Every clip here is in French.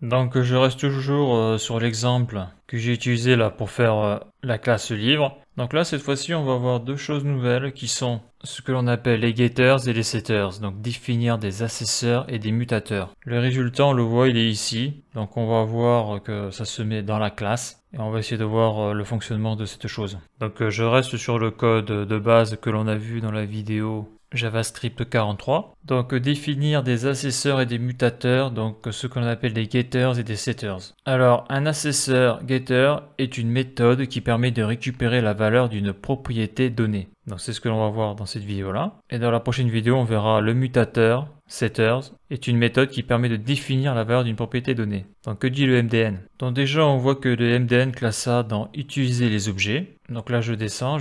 Donc je reste toujours sur l'exemple que j'ai utilisé là pour faire la classe livre. Donc là cette fois-ci on va voir deux choses nouvelles qui sont ce que l'on appelle les getters et les setters. Donc définir des assesseurs et des mutateurs. Le résultat on le voit, il est ici. Donc on va voir que ça se met dans la classe et on va essayer de voir le fonctionnement de cette chose. Donc je reste sur le code de base que l'on a vu dans la vidéo JavaScript 43. Donc définir des assesseurs et des mutateurs, donc ce qu'on appelle des getters et des setters. Alors un assesseur getter est une méthode qui permet de récupérer la valeur d'une propriété donnée. Donc c'est ce que l'on va voir dans cette vidéo là. Et dans la prochaine vidéo on verra le mutateur, setters, est une méthode qui permet de définir la valeur d'une propriété donnée. Donc que dit le MDN? Donc déjà on voit que le MDN classe ça dans utiliser les objets. Donc là je descends,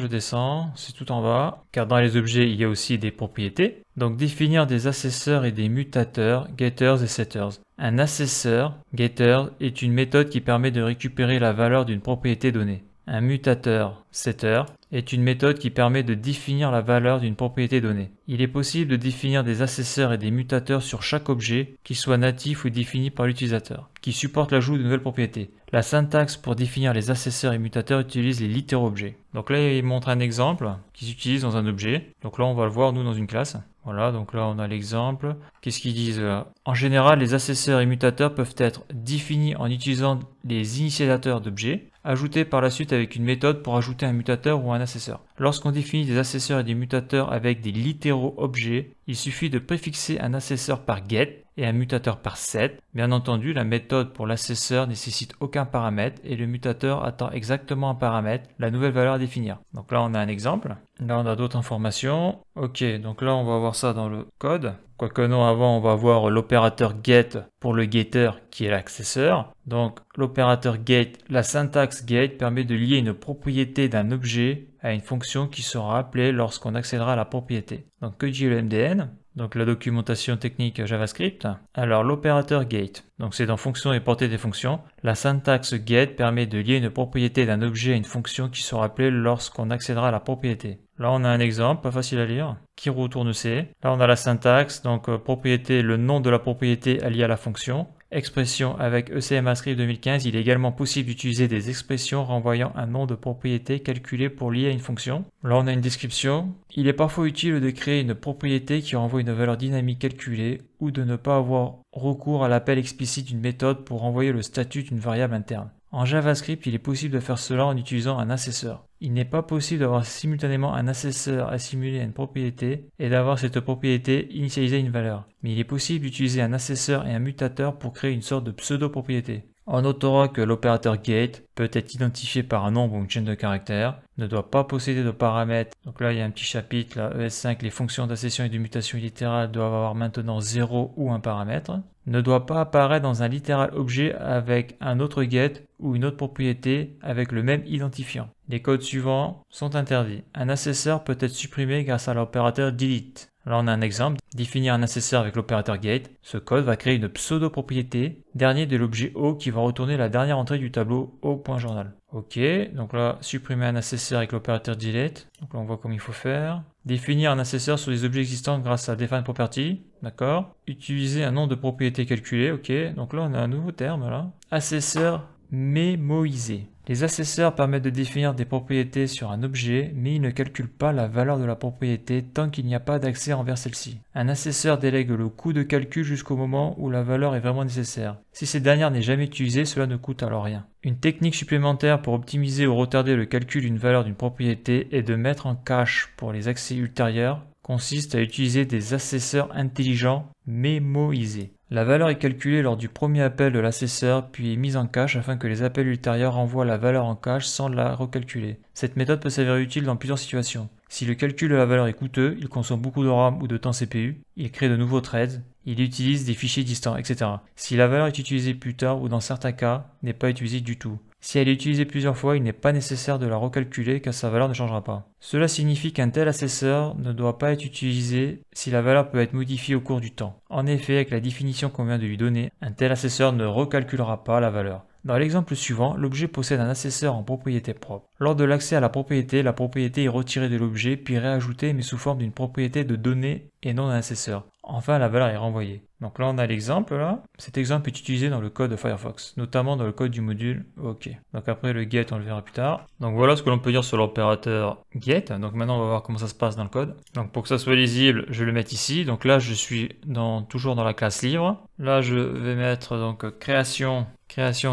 c'est tout en bas, car dans les objets il y a aussi des propriétés. Donc définir des assesseurs et des mutateurs, getters et setters. Un assesseur, getter, est une méthode qui permet de récupérer la valeur d'une propriété donnée. Un mutateur, setter, est une méthode qui permet de définir la valeur d'une propriété donnée. Il est possible de définir des assesseurs et des mutateurs sur chaque objet, qu'ils soient natifs ou définis par l'utilisateur, qui supportent l'ajout de nouvelles propriétés. La syntaxe pour définir les assesseurs et mutateurs utilise les littéraux objets. Donc là, il montre un exemple qui s'utilise dans un objet. Donc là, on va le voir, nous, dans une classe. Voilà, donc là, on a l'exemple. Qu'est-ce qu'ils disent là? En général, les assesseurs et mutateurs peuvent être définis en utilisant les initialisateurs d'objets, ajoutés par la suite avec une méthode pour ajouter un mutateur ou un assesseur. Lorsqu'on définit des assesseurs et des mutateurs avec des littéraux objets, il suffit de préfixer un assesseur par get et un mutateur par set. Bien entendu, la méthode pour l'assesseur nécessite aucun paramètre et le mutateur attend exactement un paramètre, la nouvelle valeur à définir. Donc là, on a un exemple. Là, on a d'autres informations. Ok, donc là, on va voir ça dans le code. Quoique non, avant, on va voir l'opérateur get pour le getter qui est l'accesseur. Donc, l'opérateur get, la syntaxe get permet de lier une propriété d'un objet à une fonction qui sera appelée lorsqu'on accédera à la propriété. Donc, que dit le MDN? Donc la documentation technique JavaScript. Alors l'opérateur get, donc c'est dans fonction et portée des fonctions. La syntaxe get permet de lier une propriété d'un objet à une fonction qui sera appelée lorsqu'on accédera à la propriété. Là on a un exemple, pas facile à lire, qui retourne C. Là on a la syntaxe, donc propriété, le nom de la propriété allié à la fonction. Expression avec ECMAScript 2015, il est également possible d'utiliser des expressions renvoyant un nom de propriété calculé pour lier à une fonction. Là on a une description. Il est parfois utile de créer une propriété qui renvoie une valeur dynamique calculée ou de ne pas avoir recours à l'appel explicite d'une méthode pour renvoyer le statut d'une variable interne. En JavaScript, il est possible de faire cela en utilisant un assesseur. Il n'est pas possible d'avoir simultanément un assesseur assimilé à une propriété et d'avoir cette propriété initialisée à une valeur. Mais il est possible d'utiliser un assesseur et un mutateur pour créer une sorte de pseudo-propriété. On notera que l'opérateur get peut être identifié par un nombre ou une chaîne de caractères, ne doit pas posséder de paramètres. Donc là, il y a un petit chapitre, là, ES5, les fonctions d'accession et de mutation littérale doivent avoir maintenant 0 ou un paramètre. Ne doit pas apparaître dans un littéral objet avec un autre get ou une autre propriété avec le même identifiant. Les codes suivants sont interdits. Un assesseur peut être supprimé grâce à l'opérateur delete. Là, on a un exemple. Définir un assesseur avec l'opérateur get. Ce code va créer une pseudo-propriété, dernier de l'objet O qui va retourner la dernière entrée du tableau O.journal. Ok, donc là, supprimer un assesseur avec l'opérateur delete. Donc là, on voit comment il faut faire. Définir un assesseur sur les objets existants grâce à define property. D'accord. Utiliser un nom de propriété calculé. Ok, donc là, on a un nouveau terme là. Assesseur mémoisé. Les assesseurs permettent de définir des propriétés sur un objet, mais ils ne calculent pas la valeur de la propriété tant qu'il n'y a pas d'accès envers celle-ci. Un assesseur délègue le coût de calcul jusqu'au moment où la valeur est vraiment nécessaire. Si cette dernière n'est jamais utilisée, cela ne coûte alors rien. Une technique supplémentaire pour optimiser ou retarder le calcul d'une valeur d'une propriété est de mettre en cache pour les accès ultérieurs, consiste à utiliser des assesseurs intelligents mémoisés. La valeur est calculée lors du premier appel de l'assesseur puis est mise en cache afin que les appels ultérieurs renvoient la valeur en cache sans la recalculer. Cette méthode peut s'avérer utile dans plusieurs situations. Si le calcul de la valeur est coûteux, il consomme beaucoup de RAM ou de temps CPU, il crée de nouveaux threads, il utilise des fichiers distants, etc. Si la valeur est utilisée plus tard ou dans certains cas, n'est pas utilisée du tout. Si elle est utilisée plusieurs fois, il n'est pas nécessaire de la recalculer car sa valeur ne changera pas. Cela signifie qu'un tel assesseur ne doit pas être utilisé si la valeur peut être modifiée au cours du temps. En effet, avec la définition qu'on vient de lui donner, un tel assesseur ne recalculera pas la valeur. Dans l'exemple suivant, l'objet possède un assesseur en propriété propre. Lors de l'accès à la propriété est retirée de l'objet puis réajoutée mais sous forme d'une propriété de donnée et non d'un assesseur. enfin la valeur est renvoyée. Donc là on a l'exemple là. Cet exemple est utilisé dans le code de Firefox, notamment dans le code du module OK. Donc après le get on le verra plus tard. Donc voilà ce que l'on peut dire sur l'opérateur get. Donc maintenant on va voir comment ça se passe dans le code. Donc pour que ça soit lisible, je vais le mettre ici. Donc là je suis toujours dans la classe livre. Là je vais mettre donc création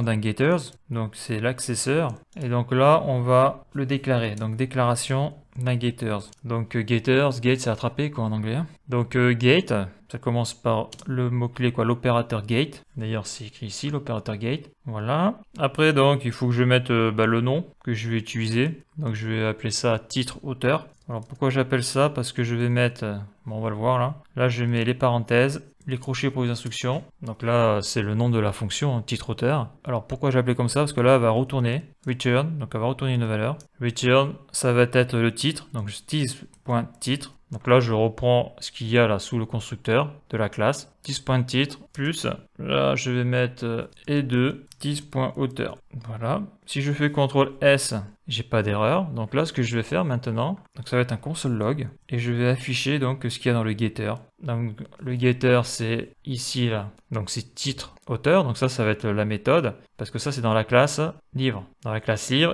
d'un getters, donc c'est l'accesseur, et donc là on va le déclarer, donc déclaration d'un getters. Donc getters, gate c'est attraper quoi en anglais. Donc gate, ça commence par le mot-clé quoi, l'opérateur gate. D'ailleurs c'est écrit ici l'opérateur gate. Voilà. Après donc il faut que je mette le nom que je vais utiliser. Donc je vais appeler ça titre auteur. Alors pourquoi j'appelle ça? Parce que je vais mettre, bon on va le voir là. Là je mets les parenthèses, les crochets pour les instructions. Donc là, c'est le nom de la fonction, titre auteur. Alors pourquoi j'ai appelé comme ça? Parce que là, elle va retourner return, donc elle va retourner une valeur. Return, ça va être le titre, donc this.titre. Donc là, je reprends ce qu'il y a là sous le constructeur de la classe. This.titre plus, là, je vais mettre et2, this.auteur. Voilà. Si je fais CTRL S, j'ai pas d'erreur. Donc là, ce que je vais faire maintenant, donc ça va être un console log et je vais afficher donc ce qu'il y a dans le getter. Donc le getter c'est ici là, donc c'est titre auteur, donc ça va être la méthode parce que ça c'est dans la classe livre,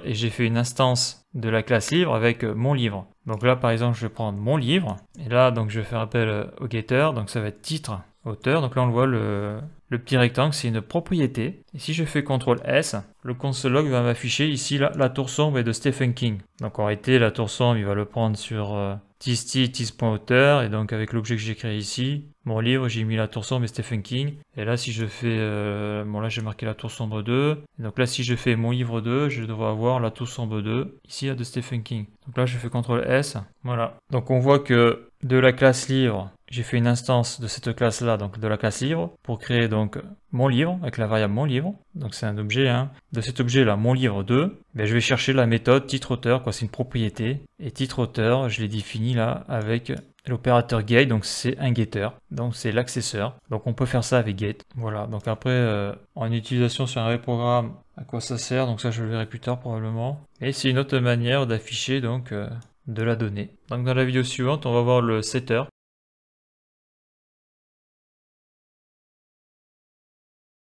et j'ai fait une instance de la classe livre avec mon livre. Donc là par exemple je vais prendre mon livre et là donc je vais faire appel au getter, donc ça va être titre auteur. Donc là on le voit, le petit rectangle c'est une propriété, et si je fais CTRL S, le console log va m'afficher ici la tour sombre est de Stephen King. Donc en réalité la tour sombre il va le prendre sur this.auteur, et donc avec l'objet que j'ai créé ici, mon livre, j'ai mis la tour sombre et Stephen King. Et là si je fais, bon là j'ai marqué la tour sombre 2, et donc là si je fais mon livre 2, je devrais avoir la tour sombre 2, ici de Stephen King. Donc là je fais CTRL S, voilà. Donc on voit que de la classe livre, j'ai fait une instance de cette classe là, donc de la classe livre, pour créer donc mon livre, avec la variable mon livre, donc c'est un objet, hein. De cet objet là, mon livre 2, ben, je vais chercher la méthode titre auteur, quoi, c'est une propriété, et titre auteur, je l'ai défini là avec l'opérateur get, donc c'est un getter, donc c'est l'accesseur, donc on peut faire ça avec get. Voilà, donc après en utilisation sur un vrai programme, à quoi ça sert, donc ça je le verrai plus tard probablement, et c'est une autre manière d'afficher donc de la donnée. Donc dans la vidéo suivante, on va voir le setter.